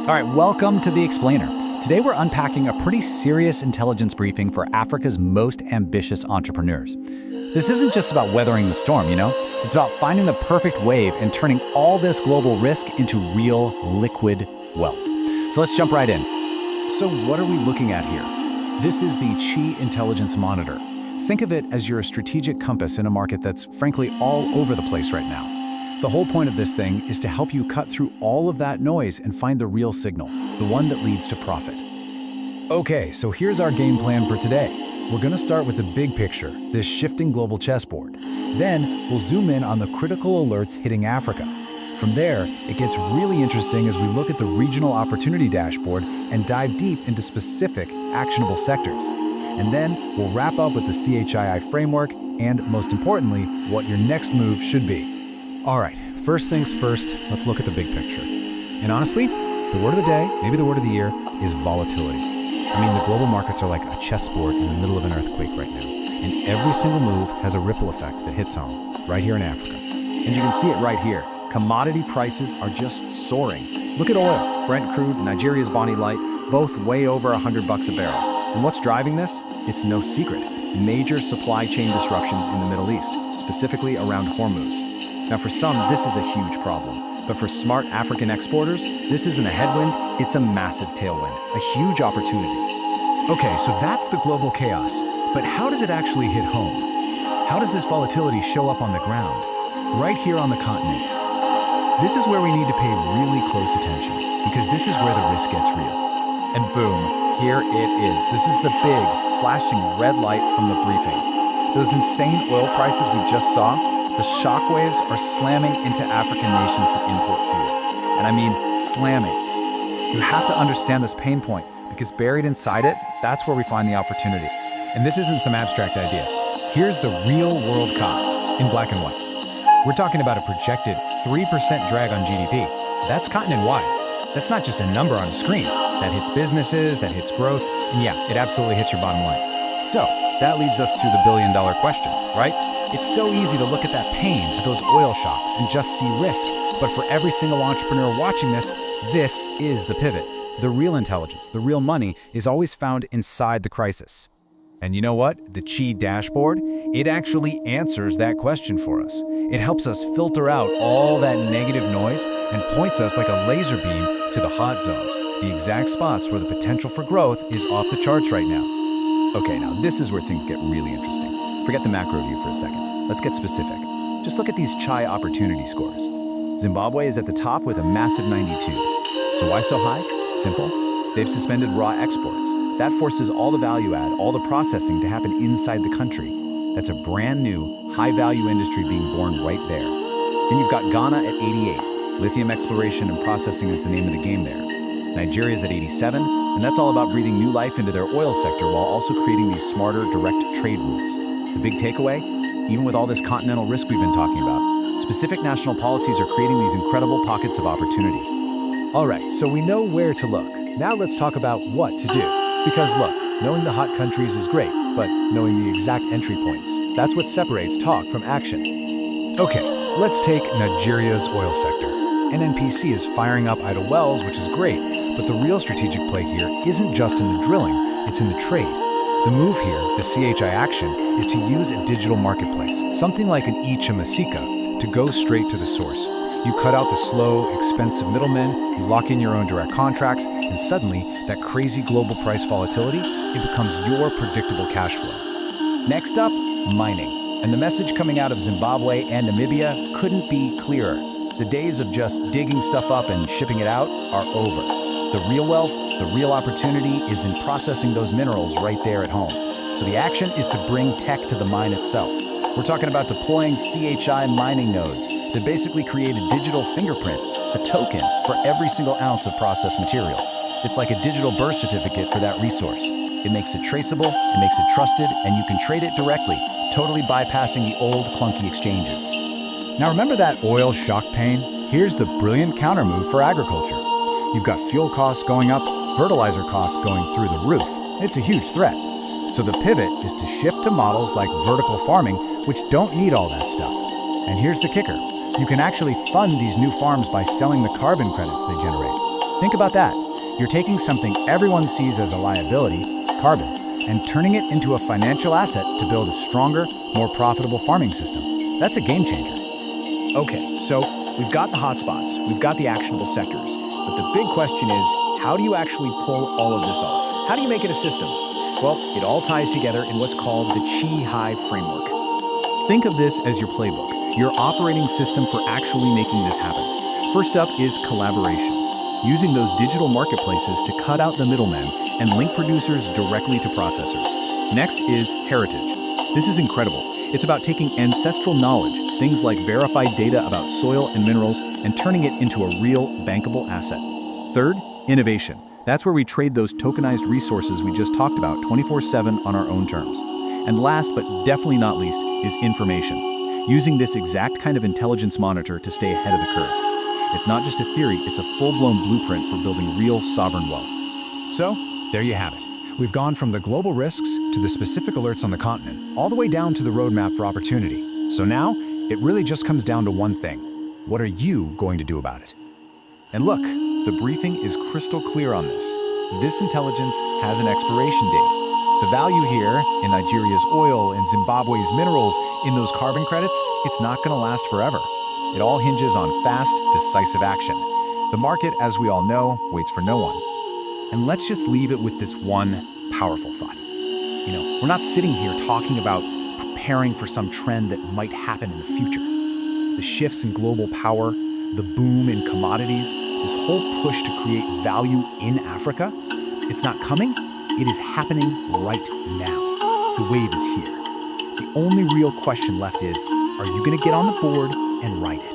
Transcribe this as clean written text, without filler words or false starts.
All right, welcome to The Explainer. Today we're unpacking a pretty serious intelligence briefing for Africa's most ambitious entrepreneurs. This isn't just about weathering the storm, It's about finding the perfect wave and turning all this global risk into real liquid wealth. So let's jump right in. So what are we looking at here? This is the Chii Intelligence Monitor. Think of it as your strategic compass in a market that's frankly all over the place right now. The whole point of this thing is to help you cut through all of that noise and find the real signal, the one that leads to profit. Okay, so here's our game plan for today. We're going to start with the big picture, this shifting global chessboard. Then we'll zoom in on the critical alerts hitting Africa. From there, it gets really interesting as we look at the regional opportunity dashboard and dive deep into specific, actionable sectors. And then we'll wrap up with the CHII framework and, most importantly, what your next move should be. All right, first things first, let's look at the big picture. And honestly, the word of the day, maybe the word of the year, is volatility. The global markets are like a chessboard in the middle of an earthquake right now. And every single move has a ripple effect that hits home, right here in Africa. And you can see it right here. Commodity prices are just soaring. Look at oil, Brent crude, Nigeria's Bonny Light, both way over $100 a barrel. And what's driving this? It's no secret. Major supply chain disruptions in the Middle East, specifically around Hormuz. Now for some, this is a huge problem, but for smart African exporters, this isn't a headwind, it's a massive tailwind, a huge opportunity. Okay, so that's the global chaos, but how does it actually hit home? How does this volatility show up on the ground? Right here on the continent. This is where we need to pay really close attention, because this is where the risk gets real. And boom, here it is. This is the big, flashing red light from the briefing. Those insane oil prices we just saw, the shockwaves are slamming into African nations that import fuel. And I mean slamming. You have to understand this pain point because buried inside it, that's where we find the opportunity. And this isn't some abstract idea. Here's the real world cost in black and white. We're talking about a projected 3% drag on GDP. That's continent-wide. That's not just a number on a screen. That hits businesses, that hits growth, and yeah, it absolutely hits your bottom line. So, that leads us to the billion-dollar question, right? It's so easy to look at that pain, at those oil shocks, and just see risk. But for every single entrepreneur watching this is the pivot. The real intelligence, the real money, is always found inside the crisis. And you know what? The Chii dashboard, it actually answers that question for us. It helps us filter out all that negative noise and points us like a laser beam to the hot zones, the exact spots where the potential for growth is off the charts right now. Okay, now this is where things get really interesting. Forget the macro view for a second. Let's get specific. Just look at these Chii opportunity scores. Zimbabwe is at the top with a massive 92. So why so high? Simple. They've suspended raw exports. That forces all the value add, all the processing to happen inside the country. That's a brand new, high-value industry being born right there. Then you've got Ghana at 88. Lithium exploration and processing is the name of the game there. Nigeria's at 87, and that's all about breathing new life into their oil sector while also creating these smarter direct trade routes. The big takeaway? Even with all this continental risk we've been talking about, specific national policies are creating these incredible pockets of opportunity. All right, so we know where to look. Now let's talk about what to do. Because look, knowing the hot countries is great, but knowing the exact entry points, that's what separates talk from action. Okay, let's take Nigeria's oil sector. NNPC is firing up idle wells, which is great, but the real strategic play here isn't just in the drilling, it's in the trade. The move here, the CHI action, is to use a digital marketplace, something like an Ichimasika, to go straight to the source. You cut out the slow, expensive middlemen, you lock in your own direct contracts, and suddenly, that crazy global price volatility, it becomes your predictable cash flow. Next up, mining. And the message coming out of Zimbabwe and Namibia couldn't be clearer. The days of just digging stuff up and shipping it out are over. The real wealth, the real opportunity is in processing those minerals right there at home. So the action is to bring tech to the mine itself. We're talking about deploying CHI mining nodes that basically create a digital fingerprint, a token for every single ounce of processed material. It's like a digital birth certificate for that resource. It makes it traceable, it makes it trusted, and you can trade it directly, totally bypassing the old clunky exchanges. Now remember that oil shock pain? Here's the brilliant countermove for agriculture. You've got fuel costs going up, fertilizer costs going through the roof. It's a huge threat. So the pivot is to shift to models like vertical farming, which don't need all that stuff. And here's the kicker. You can actually fund these new farms by selling the carbon credits they generate. Think about that. You're taking something everyone sees as a liability, carbon, and turning it into a financial asset to build a stronger, more profitable farming system. That's a game changer. Okay, so we've got the hotspots, we've got the actionable sectors, but the big question is, how do you actually pull all of this off? How do you make it a system? Well, it all ties together in what's called the Chii framework. Think of this as your playbook, your operating system for actually making this happen. First up is collaboration, using those digital marketplaces to cut out the middlemen and link producers directly to processors. Next is heritage. This is incredible. It's about taking ancestral knowledge, things like verified data about soil and minerals, and turning it into a real, bankable asset. Third, innovation. That's where we trade those tokenized resources we just talked about 24/7 on our own terms. And last but definitely not least is information, using this exact kind of intelligence monitor to stay ahead of the curve. It's not just a theory, it's a full-blown blueprint for building real sovereign wealth. So, there you have it. We've gone from the global risks to the specific alerts on the continent, all the way down to the roadmap for opportunity. So now, it really just comes down to one thing. What are you going to do about it? And look, the briefing is crystal clear on this. This intelligence has an expiration date. The value here, in Nigeria's oil, in Zimbabwe's minerals, in those carbon credits, it's not going to last forever. It all hinges on fast, decisive action. The market, as we all know, waits for no one. And let's just leave it with this one powerful thought. We're not sitting here talking about preparing for some trend that might happen in the future. The shifts in global power, the boom in commodities, this whole push to create value in Africa, it's not coming, it is happening right now. The wave is here. The only real question left is, are you going to get on the board and ride it?